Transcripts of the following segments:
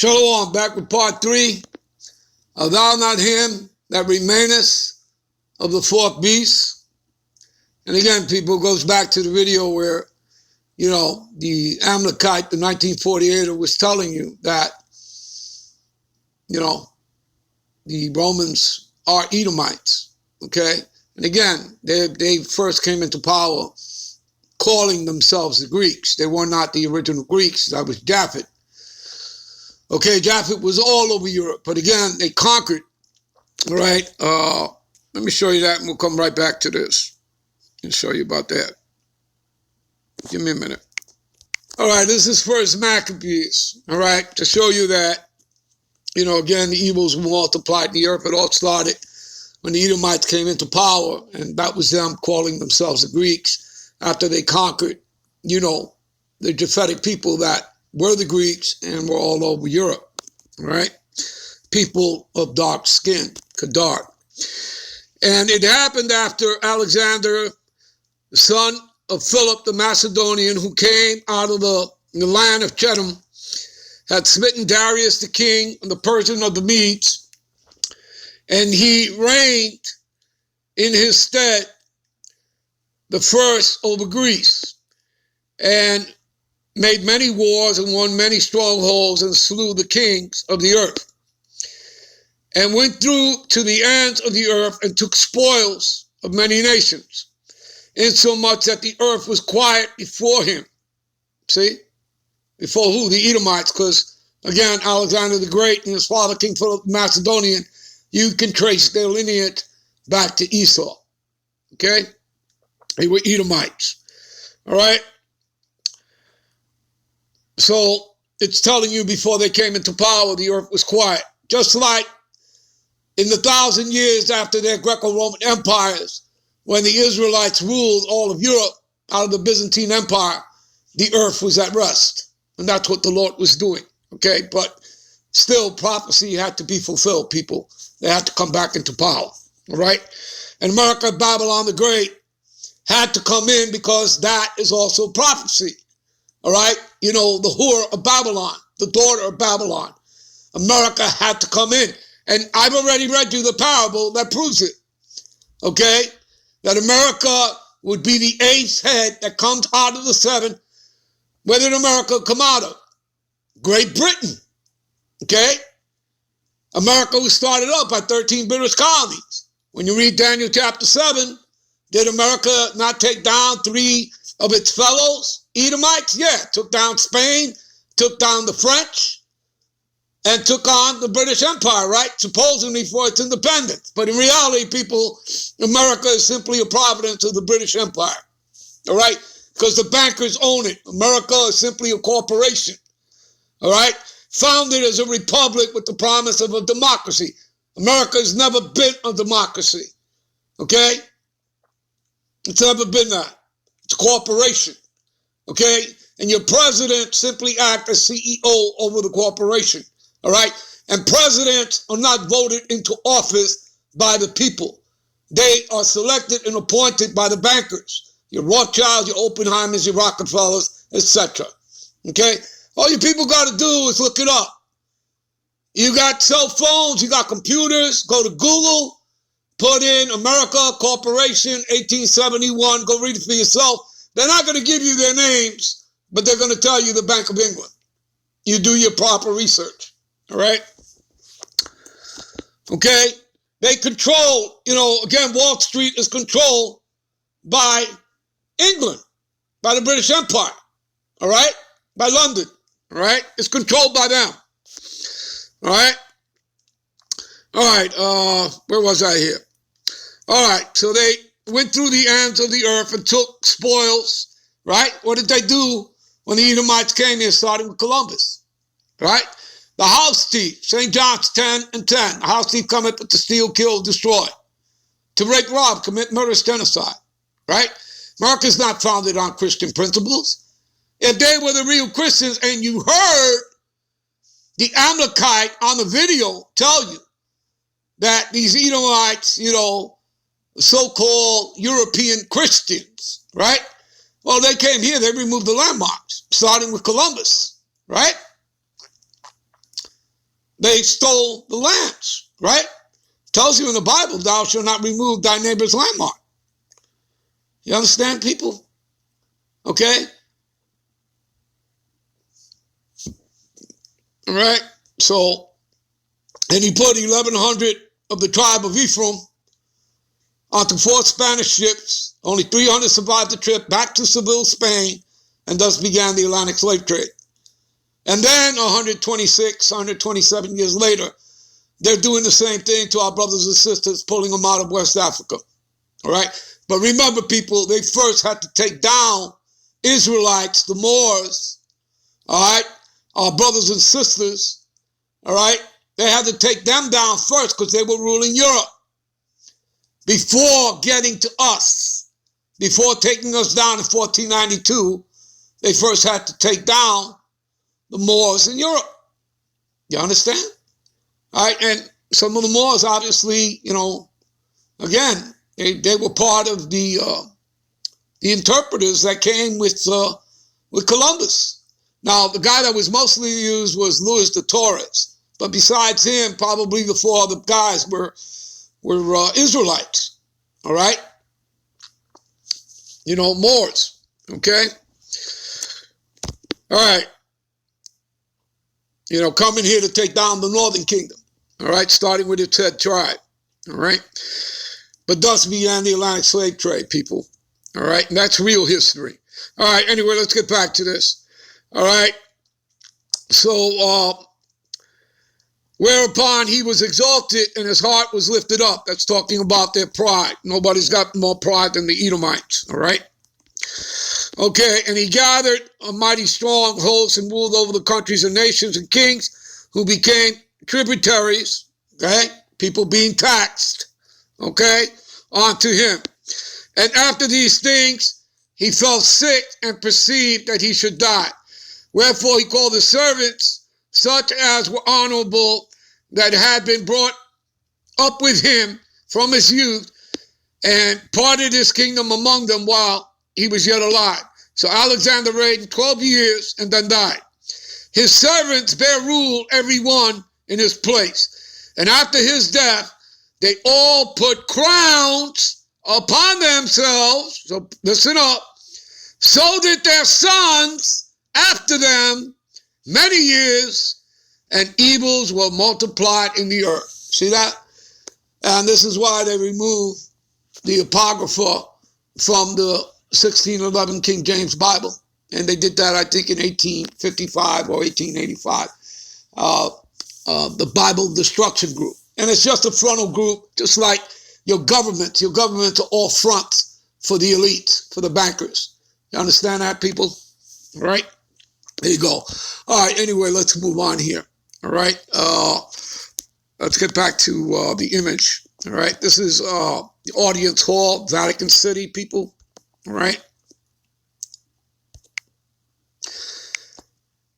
Shalom, back with part 3. Art thou not him that remainest of the fourth beast? And again, people, goes back to the video where, the Amalekite, the 1948er, was telling you that, the Romans are Edomites, okay? And again, they first came into power calling themselves the Greeks. They were not the original Greeks. That was Japhet. Okay, Japhet was all over Europe, but again, they conquered, all right? Let me show you that, and we'll come right back to this and show you about that. Give me a minute. All right, this is First Maccabees, all right, to show you that, again, the evils were multiplied in the earth. It all started when the Edomites came into power, and that was them calling themselves the Greeks after they conquered, the Japhetic people that were the Greeks and were all over Europe, right? People of dark skin, Kadar. And it happened after Alexander, the son of Philip the Macedonian, who came out of the land of Chedum, had smitten Darius the king, the Persian of the Medes, and he reigned in his stead the first over Greece, and made many wars and won many strongholds and slew the kings of the earth, and went through to the ends of the earth and took spoils of many nations, insomuch that the earth was quiet before him. See? Before who? The Edomites, because, again, Alexander the Great and his father, King Philip the Macedonian, you can trace their lineage back to Esau. Okay? They were Edomites. All right? So it's telling you before they came into power, the earth was quiet. Just like in the 1,000 years after their Greco-Roman empires, when the Israelites ruled all of Europe out of the Byzantine Empire, the earth was at rest. And that's what the Lord was doing. Okay? But still, prophecy had to be fulfilled, people. They had to come back into power. All right? And America, Babylon the Great, had to come in because that is also prophecy. All right? The whore of Babylon, the daughter of Babylon. America had to come in. And I've already read you the parable that proves it. Okay? That America would be the eighth head that comes out of the seven. Where did America come out of? Great Britain. Okay? America was started up by 13 British colonies. When you read Daniel chapter 7, did America not take down 3 of its fellows? Edomites, yeah, took down Spain, took down the French, and took on the British Empire, right? Supposedly for its independence. But in reality, people, America is simply a providence of the British Empire, all right? Because the bankers own it. America is simply a corporation, all right? Founded as a republic with the promise of a democracy. America has never been a democracy, okay? It's never been that. It's a corporation. Okay, and your president simply acts as CEO over the corporation, all right? And presidents are not voted into office by the people. They are selected and appointed by the bankers, your Rothschilds, your Oppenheimers, your Rockefellers, etc. Okay, all you people got to do is look it up. You got cell phones, you got computers, go to Google, put in America Corporation 1871, go read it for yourself. They're not going to give you their names, but they're going to tell you the Bank of England. You do your proper research, all right? Okay? They control, again, Wall Street is controlled by England, by the British Empire, all right? By London, all right? It's controlled by them, all right? All right, where was I here? All right, so they went through the ends of the earth and took spoils, right? What did they do when the Edomites came here, starting with Columbus, right? The house thief, St. John's 10 and 10. The house thief cometh to steal, kill, destroy, to rape, rob, commit murder, genocide, right? America's not founded on Christian principles. If they were the real Christians and you heard the Amalekite on the video tell you that these Edomites, so-called European Christians, right? Well, they came here, they removed the landmarks, starting with Columbus, right? they stole the lamps, right? Tells you in the Bible, thou shalt not remove thy neighbor's landmark. You understand, people? Okay? All right? So, and he put 1,100 of the tribe of Ephraim onto 4 Spanish ships. Only 300 survived the trip back to Seville, Spain, and thus began the Atlantic slave trade. And then 127 years later, they're doing the same thing to our brothers and sisters, pulling them out of West Africa. All right? But remember, people, they first had to take down Israelites, the Moors, all right? Our brothers and sisters, all right? They had to take them down first because they were ruling Europe before getting to us. Before taking us down in 1492, they first had to take down the Moors in Europe. You understand? All right, and some of the Moors, obviously, you know, again, they were part of the interpreters that came with Columbus. Now, the guy that was mostly used was Luis de Torres, but besides him, probably the 4 other guys were Israelites. All right, you know, Moors. Okay, all right. You know, coming here to take down the northern kingdom. All right, starting with its head tribe. All right. But thus began the Atlantic slave trade, people. All right, and that's real history. All right, anyway, let's get back to this. All right, so whereupon he was exalted and his heart was lifted up. That's talking about their pride. Nobody's got more pride than the Edomites, all right? Okay, and he gathered a mighty strong host and ruled over the countries and nations and kings who became tributaries, okay? People being taxed, okay, onto him. And after these things, he fell sick and perceived that he should die. Wherefore he called his servants, such as were honorable, that had been brought up with him from his youth, and parted his kingdom among them while he was yet alive. So Alexander reigned 12 years and then died. His servants bare rule every one in his place. And after his death, they all put crowns upon themselves. So listen up. So did their sons after them many years, and evils were multiplied in the earth. See that? And this is why they removed the Apocrypha from the 1611 King James Bible. And they did that, I think, in 1855 or 1885. The Bible Destruction Group. And it's just a frontal group, just like your government. Your governments are all fronts for the elites, for the bankers. You understand that, people? All right? There you go. All right, anyway, let's move on here. All right? Let's get back to the image. All right? This is the audience hall, Vatican City, people. All right?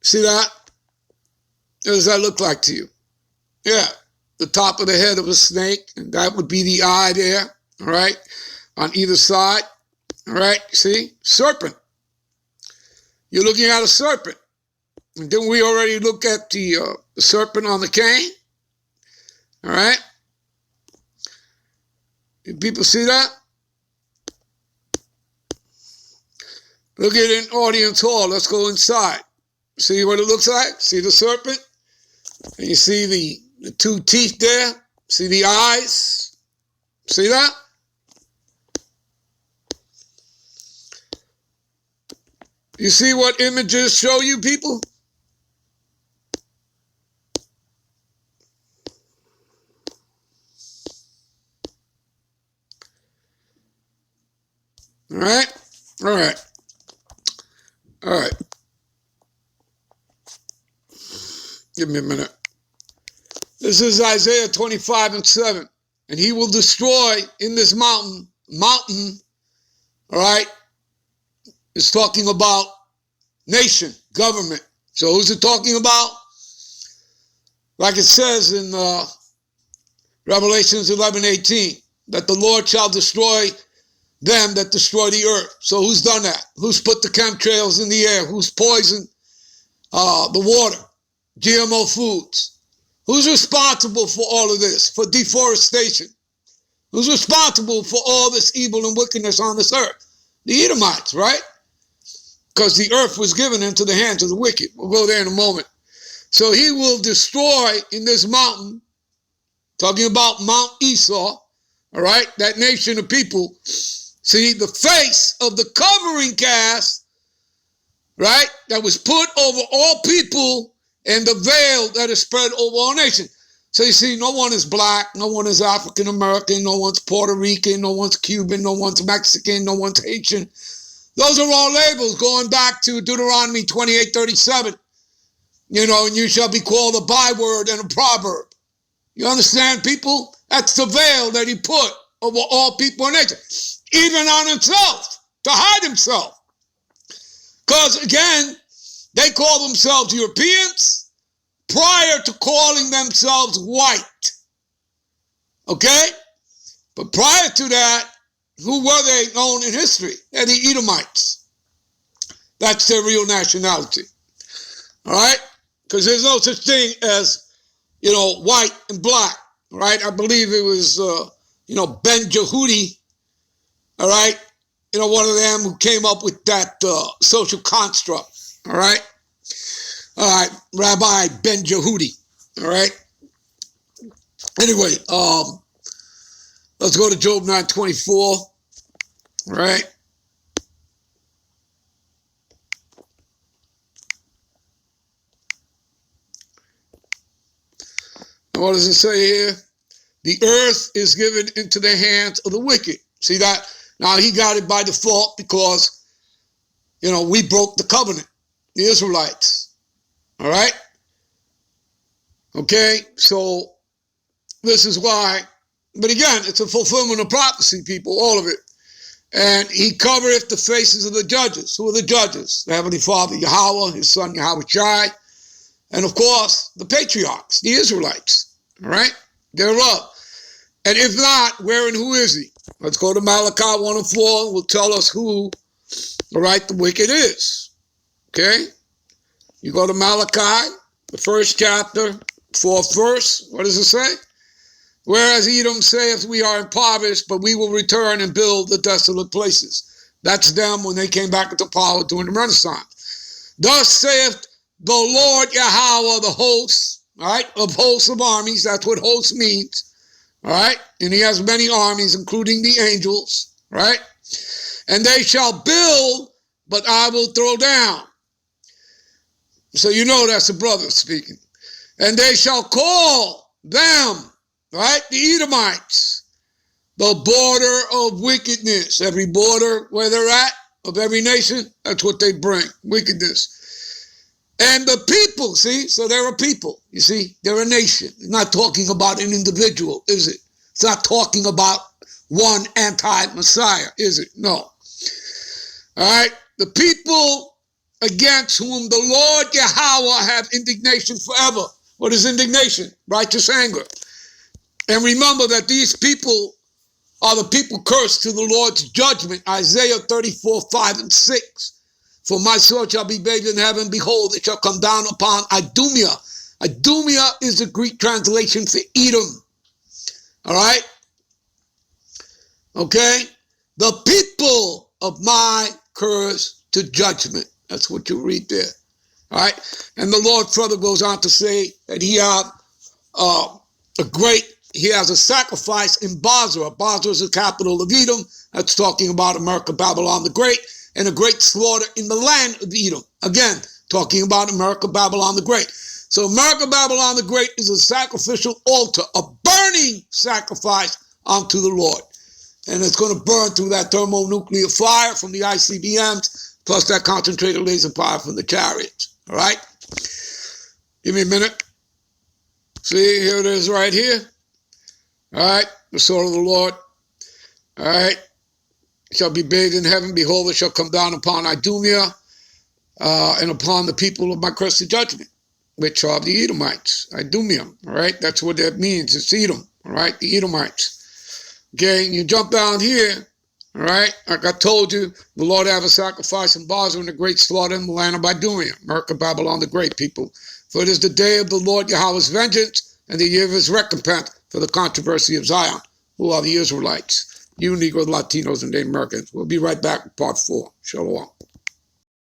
See that? What does that look like to you? Yeah, the top of the head of a snake, and that would be the eye there, all right, on either side, all right, see? Serpent. You're looking at a serpent. And didn't we already look at the serpent on the cane? All right? Did people see that? Look at it in audience hall. Let's go inside. See what it looks like? See the serpent? And you see the 2 teeth there? See the eyes? See that? You see what images show you, people? All right? All right. All right. Give me a minute. This is Isaiah 25:7. And he will destroy in this mountain, all right? It's talking about nation, government. So who's it talking about? Like it says in Revelations 11:18, that the Lord shall destroy them that destroy the earth. So who's done that? Who's put the chemtrails in the air? Who's poisoned the water? GMO foods. Who's responsible for all of this? For deforestation? Who's responsible for all this evil and wickedness on this earth? The Edomites, right? Because the earth was given into the hands of the wicked. We'll go there in a moment. So he will destroy in this mountain, talking about Mount Esau, all right, that nation of people. See, the face of the covering cast, right, that was put over all people, and the veil that is spread over all nations. So you see, no one is black, no one is African American, no one's Puerto Rican, no one's Cuban, no one's Mexican, no one's Haitian. Those are all labels going back to Deuteronomy 28:37. You know, and you shall be called a byword and a proverb. You understand, people? That's the veil that he put over all people and nations, even on himself, to hide himself. Because, again, they call themselves Europeans prior to calling themselves white. Okay? But prior to that, who were they known in history? They're the Edomites. That's their real nationality. All right? Because there's no such thing as, you know, white and black. All right? I believe it was, Ben Jehudi. All right? You know, one of them who came up with that social construct. All right? All right, Rabbi Ben Jehudi. All right? Anyway, let's go to Job 9:24. All right? What does it say here? The earth is given into the hands of the wicked. See that? Now, he got it by default because, you know, we broke the covenant, the Israelites. All right? Okay? So, this is why. But again, it's a fulfillment of prophecy, people, all of it. And he covereth the faces of the judges. Who are the judges? The Heavenly Father, Yahweh, his son, Yahweh Shai. And, of course, the patriarchs, the Israelites. All right? Thereof. And if not, where and who is he? Let's go to Malachi 1:4. Will tell us who, all right, the wicked is. Okay? You go to Malachi, the first chapter, 4th verse. What does it say? Whereas Edom saith, we are impoverished, but we will return and build the desolate places. That's them when they came back into power during the Renaissance. Thus saith the Lord Yahweh, the hosts, all right, of hosts of armies. That's what host means. All right, and he has many armies, including the angels, right? And they shall build, but I will throw down. So you know that's the brother speaking. And they shall call them, right, the Edomites, the border of wickedness. Every border where they're at, of every nation, that's what they bring, wickedness. And the people, see, so they're a people, you see, they're a nation. It's not talking about an individual, is it? It's not talking about one anti-Messiah, is it? No. All right, the people against whom the Lord Yahweh have indignation forever. What is indignation? Righteous anger. And remember that these people are the people cursed to the Lord's judgment. Isaiah 34:5-6. For my sword shall be bathed in heaven. Behold, it shall come down upon Idumea. Idumea is the Greek translation for Edom. All right? Okay? The people of my curse to judgment. That's what you read there. All right? And the Lord further goes on to say that he has a sacrifice in Basra. Basra is the capital of Edom. That's talking about America, Babylon the Great. And a great slaughter in the land of Edom. Again, talking about America, Babylon the Great. So America, Babylon the Great is a sacrificial altar, a burning sacrifice unto the Lord. And it's going to burn through that thermonuclear fire from the ICBMs, plus that concentrated laser fire from the chariots. All right? Give me a minute. See, here it is right here. All right? The sword of the Lord. All right? Shall be bathed in heaven. Behold, it shall come down upon Idumea and upon the people of my curse to judgment, which are the Edomites. Idumea, all right? That's what that means. It's Edom, all right? The Edomites. Okay, and you jump down here, all right? Like I told you, the Lord have a sacrifice in Basra and a great slaughter in the land of Idumea, America, Babylon the Great, people. For it is the day of the Lord Yahweh's vengeance, and the year of his recompense for the controversy of Zion, who are the Israelites. You Negro, Latinos, and Native Americans. We'll be right back with part 4. Shalom.